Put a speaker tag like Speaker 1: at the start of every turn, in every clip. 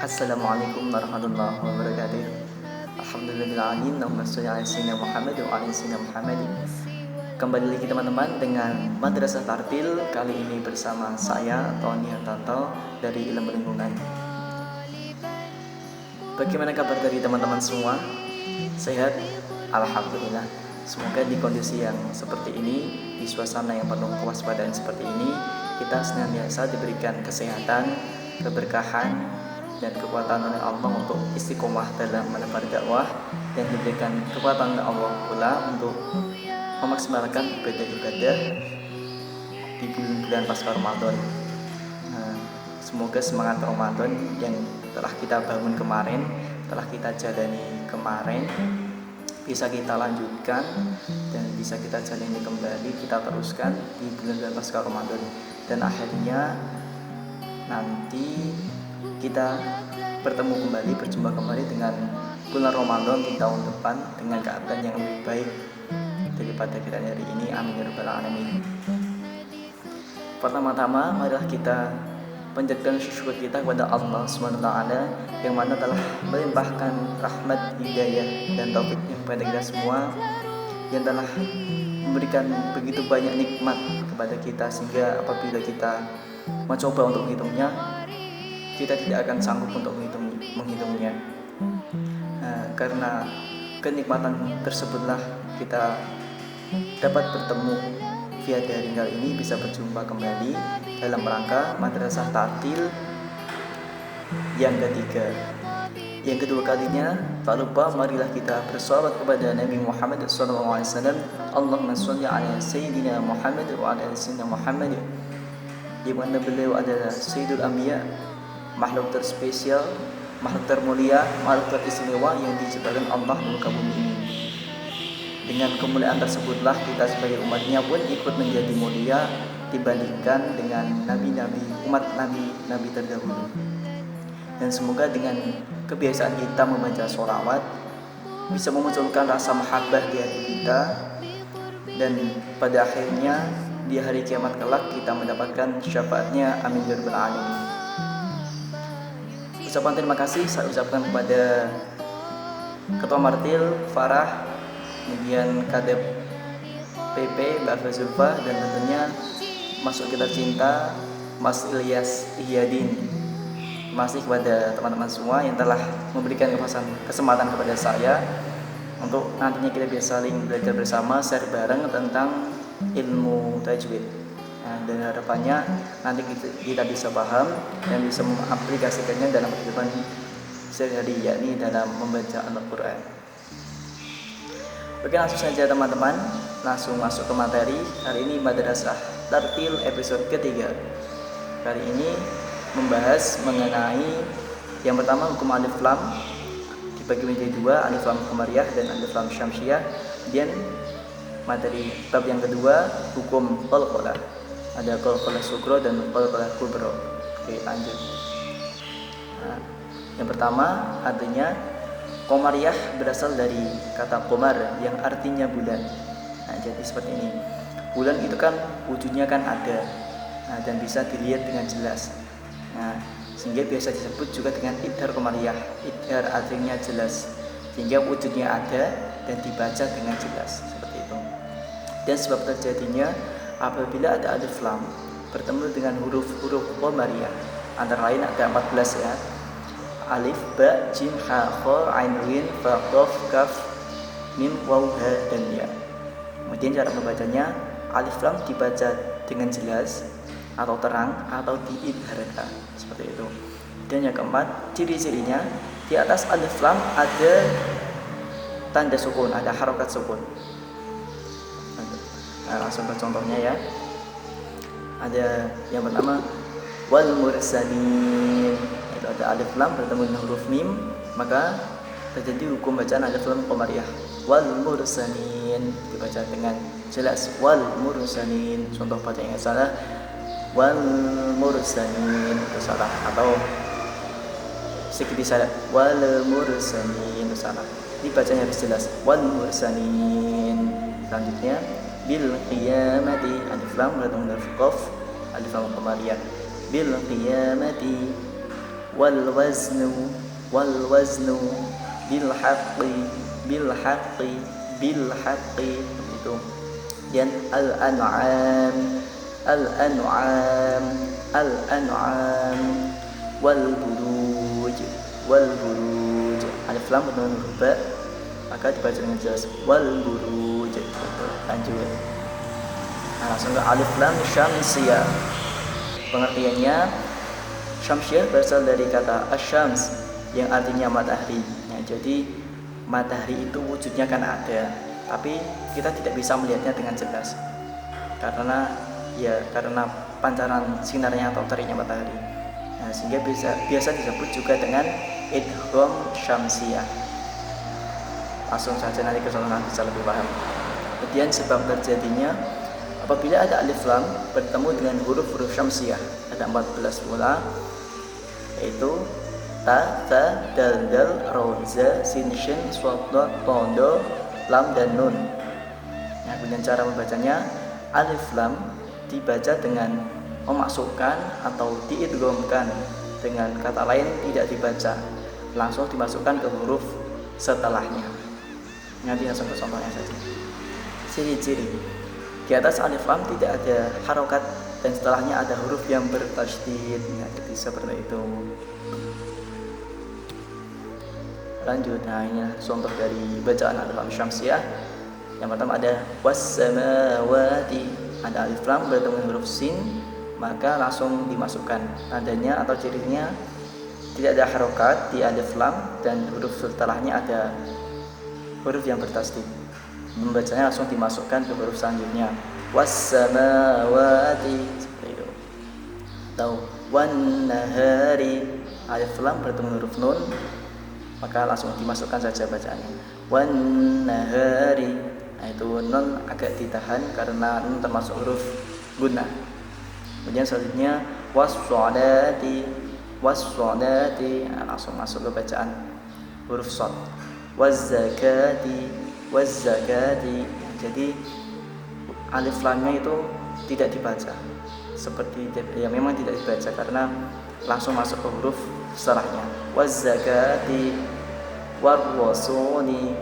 Speaker 1: Assalamualaikum warahmatullahi wabarakatuh. Alhamdulillahirrahmanirrahim. Allahumma sholli ala sayyidina Muhammad wa ala sayyidina Muhammad. Kembali lagi teman-teman dengan Madrasah Tartil. Kali ini bersama saya Tony Hartanto dari Ilmu Lingkungan. Bagaimana kabar dari teman-teman semua? Sehat? Alhamdulillah. Semoga di kondisi yang seperti ini, di suasana yang penuh kewaspadaan seperti ini, kita senantiasa diberikan kesehatan, keberkahan, dan kekuatan oleh Allah untuk istiqomah dalam menebar dakwah, dan diberikan kekuatan oleh Allah pula untuk memaksimalkan ibadah-ibadah di bulan-bulan pasca Ramadan. Semoga semangat Ramadan yang telah kita bangun kemarin, telah kita jalani kemarin, bisa kita lanjutkan dan bisa kita jalani kembali, kita teruskan di bulan-bulan pasca Ramadan, dan akhirnya nanti kita bertemu kembali, berjumpa kembali dengan bulan Ramadan di tahun depan dengan keadaan yang lebih baik daripada kita hari ini. Amin ya rabbal alamin. Pertama-tama marilah kita panjatkan syukur kita kepada Allah SWT yang mana telah melimpahkan rahmat, hidayah, dan taufiknya kepada kita semua, yang telah memberikan begitu banyak nikmat kepada kita sehingga apabila kita mencoba untuk menghitungnya, kita tidak akan sanggup untuk menghitungnya. Karena kenikmatan tersebutlah kita dapat bertemu via daring kali ini, bisa berjumpa kembali dalam rangka Madrasah Tartil yang ketiga. Yang kedua kalinya, tak lupa marilah kita bersolawat kepada Nabi Muhammad SAW. Allahumma sholli ala sayyidina Muhammad wa ala sayyidina Muhammad, di mana beliau adalah Sayyidul Anbiya, makhluk terspesial, makhluk termulia, makhluk teristimewa yang diciptakan Allah di muka bumi ini. Dengan kemuliaan tersebutlah kita sebagai umatnya pun ikut menjadi mulia dibandingkan dengan nabi-nabi, umat nabi-nabi terdahulu. Dan semoga dengan kebiasaan kita membaca sholawat bisa memunculkan rasa mahabbah di hati kita, dan pada akhirnya di hari kiamat kelak kita mendapatkan syafaatnya. Amin ya rabbal alamin. Ucapan terima kasih saya ucapkan kepada Ketua Martil Farah, kemudian Kadep PP Mbak Zulfa, dan tentunya masuk kita cinta Mas Ilyas Ihyadin. Terima kasih kepada teman-teman semua yang telah memberikan kesempatan kepada saya untuk nantinya kita bisa saling belajar bersama, share bareng tentang ilmu tajwid. Dan harapannya nanti kita bisa paham dan bisa mengaplikasikannya dalam kehidupan sehari-hari, yakni dalam membaca Al-Quran. Oke, langsung saja teman-teman, langsung masuk ke materi. Hari ini Madrasah Tartil episode ketiga. Kali ini membahas mengenai yang pertama, hukum alif lam dibagi menjadi dua, alif lam qamariyah dan alif lam syamsiyah. Kemudian materi bab yang kedua, hukum qalqalah. Ada qalqalah sugro dan qalqalah kubro. Oke, lanjut. Yang pertama, artinya qamariyah berasal dari kata qamar yang artinya bulan. Jadi seperti ini. Bulan itu kan wujudnya kan ada, dan bisa dilihat dengan jelas. Sehingga biasa disebut juga dengan idhar qamariyah. Idhar artinya jelas, sehingga wujudnya ada dan dibaca dengan jelas, seperti itu. Dan sebab terjadinya apabila ada alif lam bertemu dengan huruf-huruf qamariyah, antara lain ada 14 ya. Alif, ba, jim, ha, kha, ain, ghin, fa, qaf, kaf, mim, waw, ha, dan ya. Kemudian cara membacanya, alif lam dibaca dengan jelas atau terang atau diidharkan, seperti itu. Dan yang keempat, ciri-cirinya, di atas alif lam ada tanda sukun, ada harokat sukun. Langsung ke contohnya ya. Ada yang pertama, wal mursalin. Itu ada alif lam bertemu dengan huruf mim, maka terjadi hukum bacaan alif lam qamariyah. Wal mursalin dibaca dengan jelas, wal mursalin. Contoh bacaan yang salah, wal mursalin itu salah, atau sedikit salah, wal mursalin itu salah. Dibacanya harus jelas, wal mursalin. Selanjutnya, bil qiyamati, alif lam bertemu dengan qaf, alif lam qamariyah. Bil qiyamati. wal waznu bil haqqi itu. Dan al an'am wal buruj alif lam dengan huruf ba maka dibaca dengan jelas wal buruj. Lanjut. Langsung ke alif lam syamsiyah. Pengertiannya, syamsiyah berasal dari kata asyams yang artinya matahari. Jadi matahari itu wujudnya kan ada, tapi kita tidak bisa melihatnya dengan jelas karena pancaran sinarnya atau teriknya matahari. Sehingga biasa disebut juga dengan idgham syamsiyah. Langsung saja nanti ke sana bisa lebih paham. Kemudian sebab terjadinya apabila ada alif lam bertemu dengan huruf-huruf syamsiyah, ada 14 pula, yaitu ta, dal, ra, za, sin, shin, shad, dha, lam dan nun. Kemudian cara membacanya, alif lam dibaca dengan memasukkan atau diidghamkan, dengan kata lain tidak dibaca, langsung dimasukkan ke huruf setelahnya. Nanti langsung ke contohnya saja. Ciri-ciri: di atas alif lam tidak ada harokat dan setelahnya ada huruf yang bertasydid. Jadi seperti itu. Lanjut. Ini contoh dari bacaan alif lam syamsiyah. Yang pertama ada was-samawati, ada alif lam bertemu dengan huruf sin, maka langsung dimasukkan. Tandanya atau cirinya tidak ada harokat di alif lam dan huruf setelahnya ada huruf yang bertasydid. Membacanya langsung dimasukkan ke huruf selanjutnya, was-samawati, seperti itu. Atau wan-nahari, alif lam bertemu huruf nun, maka langsung dimasukkan saja bacaannya, wan-nahari. Itu nun agak ditahan karena nun termasuk huruf gunnah. Kemudian selanjutnya was-sholati, langsung masuk ke bacaan huruf shad. Waz-zakati, jadi alif lamnya itu tidak dibaca, seperti memang tidak dibaca karena langsung masuk ke huruf setelahnya. Waz-zakati war-rasuli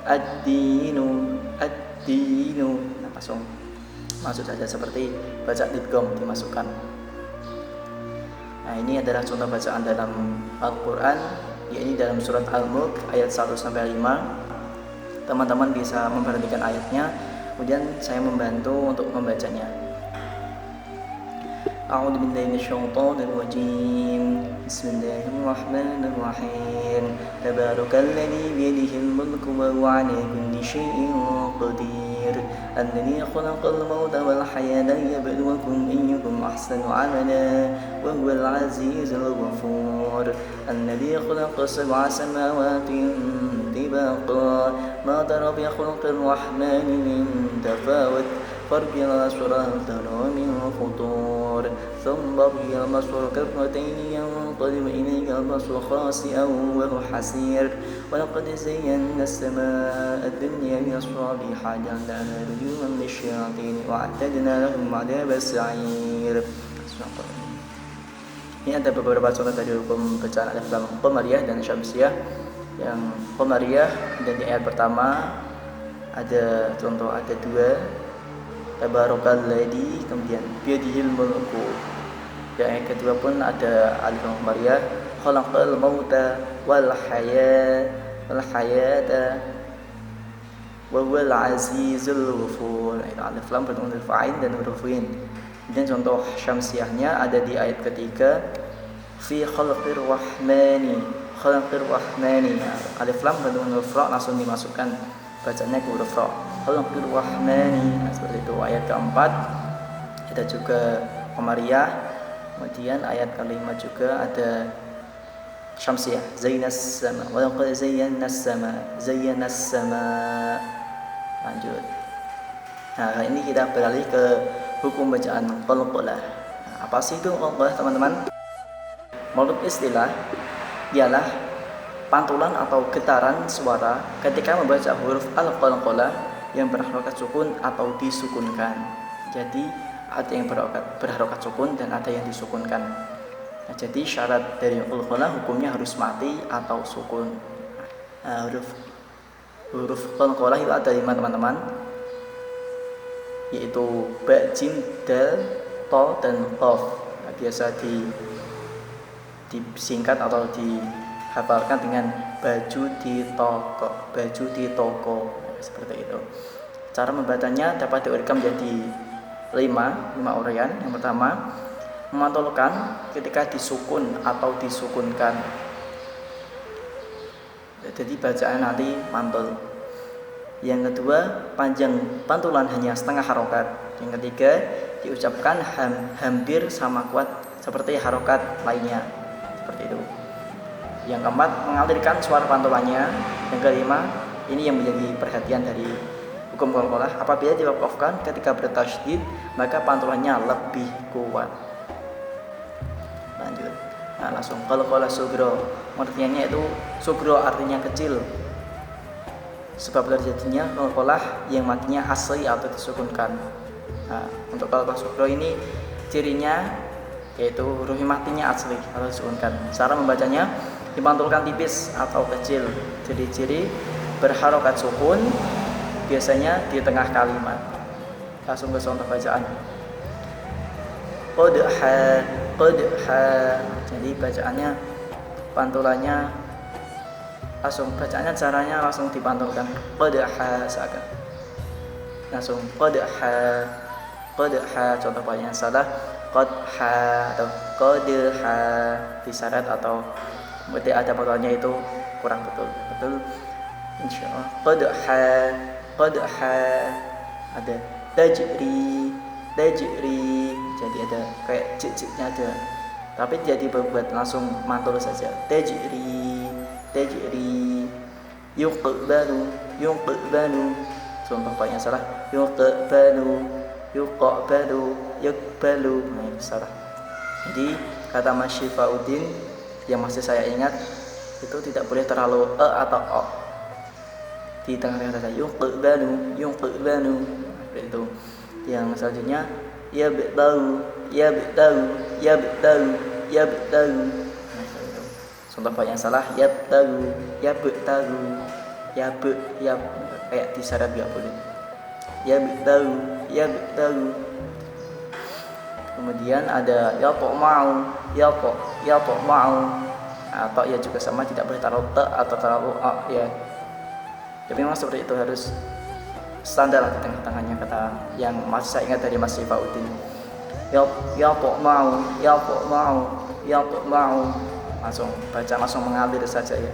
Speaker 1: ad-dinu. Langsung masuk saja seperti baca idgham, dimasukkan. Ini adalah contoh bacaan dalam Al-Quran, yaitu dalam surat Al-Mulk ayat 1-5. Teman-teman bisa memperhatikan ayatnya, kemudian saya membantu untuk membacanya. A'udzu billahi minasyaitonir rajim. Bismillahirrahmanirrahim. Tabarakalladzi biyadihil mulku wa huwa 'ala kulli syai'in qadir. Alladzi khalaqal mauta wal hayata liyabluwakum ayyukum ahsanu 'amala wa huwal 'azizul ghafur. Alladzi khalaqa sab'a samawati tibaqa ma tara fi khalqir rahmani min tafawut. فارجع الأسفار ترى من فطور ثم ارجع البصر كرتين ينقلب إليك البصر خاسئا وهو حسير ولقد زينا السماء الدنيا بمصابيح وجعلناها رجوما للشياطين وأعتدنا لهم عذاب السعير. Ini ada beberapa contoh dari hukum bacaan alif lam qamariyah dan syamsiyah. Yang qamariyah dan di ayat pertama ada contoh, ada dua, tabarakalladzi, kemudian biyadihil mulku. Yang ayat kedua pun ada alif lam qamariyah, khalaqal mauta wal hayata wa huwal azizul ghafur. Itu alif lam bertemu huruf ain dan huruf ghin. Dan contoh syamsiyahnya ada di ayat ketiga, fi khalqir rahmani. Alif lam bertemu huruf ra langsung dimasukkan bacanya ke huruf ra. Khalqir rahmani. Seperti itu. Ayat keempat ada juga qamariyah. Kemudian ayat kelima juga ada syamsiyah, zayyanas sama wa laqad zayyannas sama. Lanjut. Nah, ini kita beralih ke hukum bacaan qalqalah. Apa sih itu qalqalah, teman-teman? Menurut istilah ialah pantulan atau getaran suara ketika membaca huruf al-qalqalah yang berharokat sukun atau disukunkan. Jadi ada yang berharokat sukun dan ada yang disukunkan. Nah, jadi syarat dari qalqalah hukumnya harus mati atau sukun. Nah, huruf qalqalah itu ada 5 teman-teman, yaitu ba, jim, dal, to, dan qaf. Nah, biasa disingkat atau dihafalkan dengan baju di toko, seperti itu. Cara membacanya dapat diuraikan menjadi 5 uraian. Yang pertama, memantulkan ketika disukun atau disukunkan, jadi bacaan nanti mantul. Yang kedua, panjang pantulan hanya setengah harokat. Yang ketiga, diucapkan hampir sama kuat seperti harokat lainnya, seperti itu. Yang keempat, mengalirkan suara pantulannya. Yang kelima, ini yang menjadi perhatian dari hukum qalqalah, apabila diwakafkan ketika bertasydid maka pantulannya lebih kuat. Lanjut. Nah, langsung qalqalah sugro. Artinya itu sugro artinya kecil. Sebab terjadinya qalqalah yang matinya asli atau disukunkan. Nah, untuk qalqalah sugro ini cirinya yaitu huruf matinya asli atau disukunkan. Cara membacanya dipantulkan tipis atau kecil. Jadi ciri berharokat sukun biasanya di tengah kalimat. Langsung ke contoh bacaan. Qadha. Jadi bacaannya pantulannya langsung, bacaannya caranya langsung dipantulkan. Qadha seakan. Langsung qadha. Contoh bacaan salah qadha atau qadha disyarat atau berarti ada pantulannya itu kurang betul. Insyaallah. Qadha ada tajri, jadi ada kayak cik-ciknya ada, tapi jadi berbuat langsung mantul saja. Tajri, yuqbalu, contoh banyak salah. Yuqbalu, yuqbalu, nah itu salah. Jadi kata Mas Syifauddin yang masih saya ingat itu tidak boleh terlalu atau o di tengah-tengah saja. Yuqbalu, itu. Yang selanjutnya yabtalu. Nah, itu. Contoh banyak salah yabtalu, kayak disyarat enggak boleh. Yabtalu. Kemudian ada yatma'u. Atau ya juga sama, tidak boleh terlalu atau terlalu ya. Tapi memang seperti itu, harus standar di tengah-tengahnya, kata yang masih saya ingat dari Mas Syifauddin. Yatma'u. Langsung baca, langsung mengalir saja ya.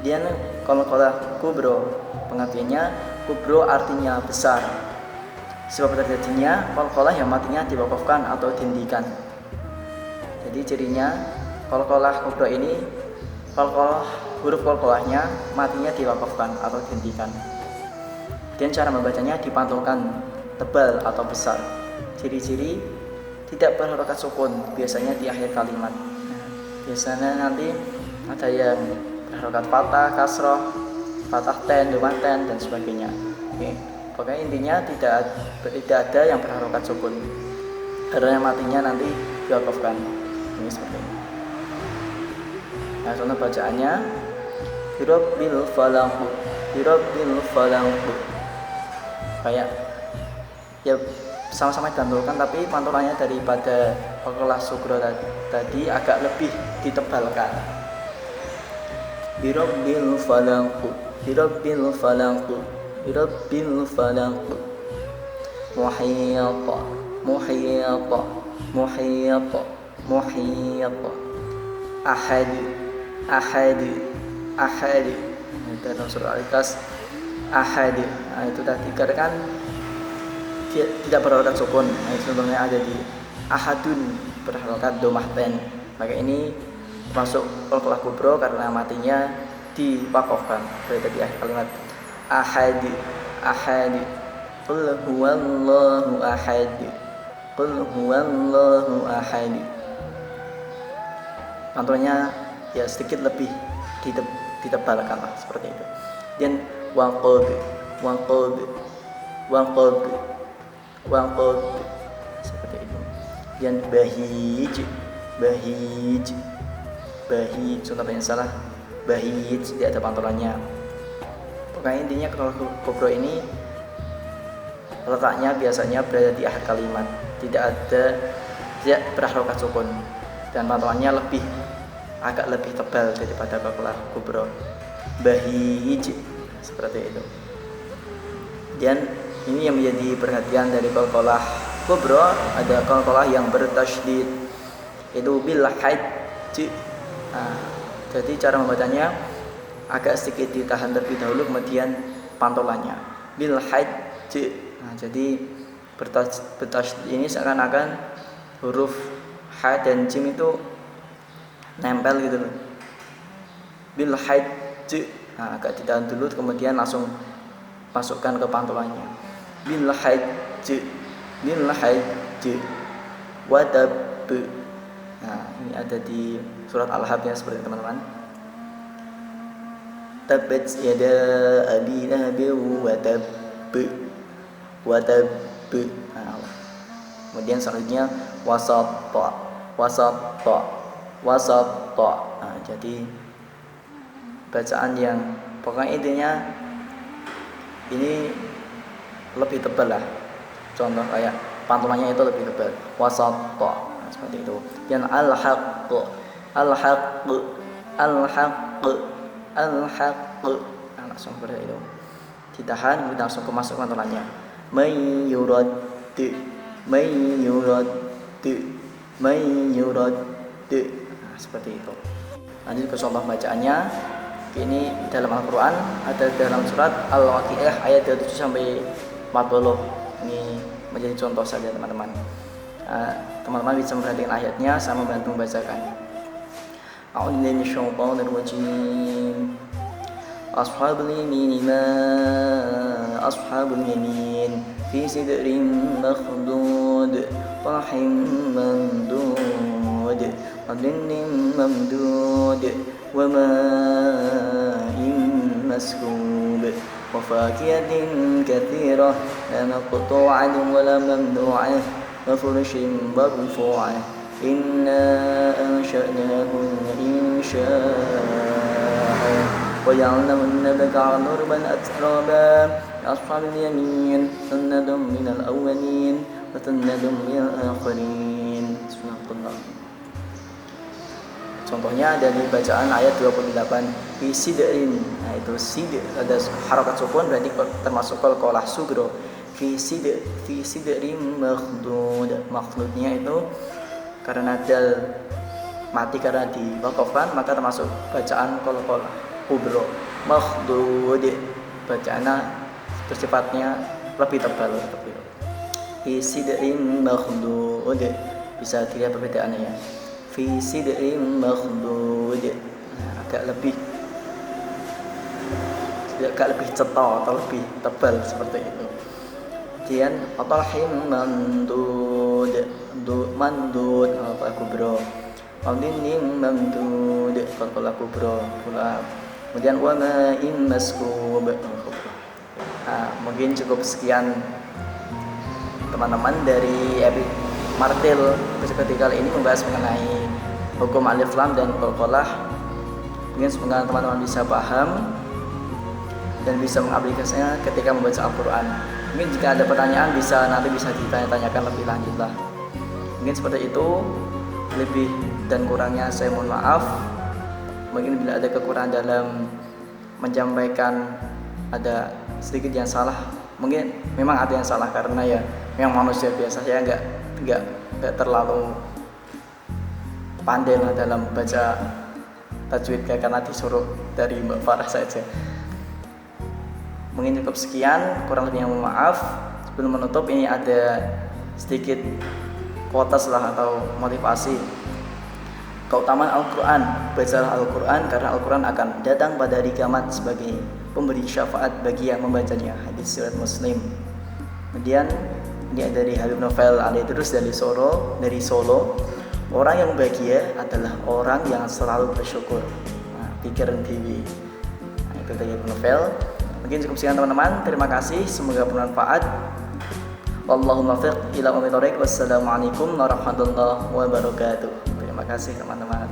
Speaker 1: Dia qalqalah kubro, pengertiannya kubro artinya besar. Sebab terjadinya qalqalah yang matinya diwakafkan atau dihentikan. Jadi cirinya qalqalah kubro ini, huruf qalqalahnya matinya diwakafkan atau dihentikan. Dan cara membacanya dipantulkan tebal atau besar. Ciri-ciri tidak berharokat sukun biasanya di akhir kalimat. Biasanya nanti ada yang berharokat fathah, kasroh, fathah ten, domah ten, dan sebagainya. Oke. Pokoknya intinya tidak ada yang berharokat sukun, karena matinya nanti diwakafkan. Ini seperti ini. Nah, contoh bacaannya Birabbil falaq. Kayak ya sama-sama dipantulkan, tapi pantulannya daripada qalqalah sugro tadi agak lebih ditebalkan. Birabbil falaq. Muhiyata. Ahad. Dalam surah Al-Ikhlas ahad. Nah, itu tadi karena kan tidak berharokat sukun. Nah, contohnya ada di ahadun berharokat domah ten. Maka ini masuk qalqalah kubro karena matinya diwakafkan. Berarti di akhir kalimat ahad. Qul huwallahu ahad. Pantulannya ya sedikit lebih ditebalkan lah, seperti itu. Dan waqad seperti itu. Dan bahij bahij, bahij, contohnya salah, bahij tidak ada pantulannya. Pokoknya intinya kalau kubro ini letaknya biasanya berada di akhir kalimat, tidak berharokat sukun, dan pantulannya agak lebih tebal daripada qalqalah kubro. Bahij seperti itu. Dan ini yang menjadi perhatian dari qalqalah kubro, ada qalqalah yang bertasydid, itu bil haid. Jadi cara membacanya agak sedikit ditahan terlebih dahulu, kemudian pantulannya bil haid. Jadi bertasydid ini seakan-akan huruf ha dan jim itu nempel gitu loh. Bil haid, agak ditahan dulu, kemudian langsung masukkan ke pantulannya. Bil haid, bil haid, wadab. Ini ada di surat Al-Ahzab ya, seperti teman-teman. Tabbat yada abi lahabin wa tabb. Kemudian selanjutnya wasata. Jadi bacaan yang pokoknya intinya ini lebih tebal lah. Contoh kayak pantulannya itu lebih tebal. Wasata, seperti itu. Dan al-haqq. Langsung seperti itu. Ditahan, kita langsung masuk pantulannya. May yurad. Seperti itu. Lanjut ke contoh bacaannya. Ini dalam Al-Quran, ada dalam surat Al-Waqiah ayat 37 sampai 40. Ini menjadi contoh saja teman-teman. Teman-teman bisa memperhatikan ayatnya sama membantu membacakan. A'udzu billahi minasyaitonir rajim. Ashabul yamin ma ashabul yamin fi sidrin makhdud tahim mamdud adnin mamdud wa ma'in masrub wa fakihatin katsirah la maqtu'atin wa la mamnu'ah wa furushin marfu'ah inna ansha'nahunna insha'a وَجَعَلْنَهُنَّ بَكَرًا عُرُبًا أَتْرَابًا أَصْحَابُ الْيَمِينِ سُنَّةٌ مِنَ الْأَوَّلِينَ وَسُنَّةٌ مِنَ الْآخِرِينَ. Contohnya dari bacaan ayat 28 fi sidrin. Itu sid ada harakat sukun, berarti termasuk qalqalah sugro. Fi sidrin makhdud. Makhdudnya itu karena dal mati karena diwakafkan, maka termasuk bacaan qalqalah kubro. Makhdud bacaannya bersifatnya lebih tebal seperti itu. Fi sidrin makhdud, bisa dilihat perbedaannya ya. Fi sidrin makhdud, agak lebih cetok atau lebih tebal seperti itu. Kemudian atalhim mandud, qalqalah kubro. Adnin mamdud, qalqalah kubro. Kemudian wa ma'in maskub. Mungkin cukup sekian teman-teman dari Martil episode kali ini membahas mengenai hukum alif lam dan qalqalah. Mungkin semoga teman-teman bisa paham dan bisa mengaplikasinya ketika membaca Al-Quran. Mungkin jika ada pertanyaan nanti bisa ditanya-tanyakan lebih lanjut lah. Mungkin seperti itu. Lebih dan kurangnya saya mohon maaf. Mungkin bila ada kekurangan dalam menyampaikan, ada sedikit yang salah, mungkin memang ada yang salah karena ya memang manusia biasa, saya nggak terlalu pandai lah dalam baca tajwid karena disuruh dari Mbak Farah saja. Mungkin cukup sekian, kurang lebihnya mohon maaf. Sebelum menutup, ini ada sedikit quotes lah atau motivasi. Keutamaan Al-Quran, bacalah Al-Quran karena Al-Quran akan datang pada hari kiamat sebagai pemberi syafaat bagi yang membacanya. Hadis riwayat Muslim. Kemudian ini ada dari Habib Novel Alaidrus dari Solo. Orang yang bahagia adalah orang yang selalu bersyukur. Pikiran TV. Itu dari Habib Novel. Mungkin cukup sekian teman-teman. Terima kasih. Semoga bermanfaat. Wallahumma fiq ila ummi thoriq. Wassalamualaikum warahmatullahi wabarakatuh. Terima kasih teman-teman.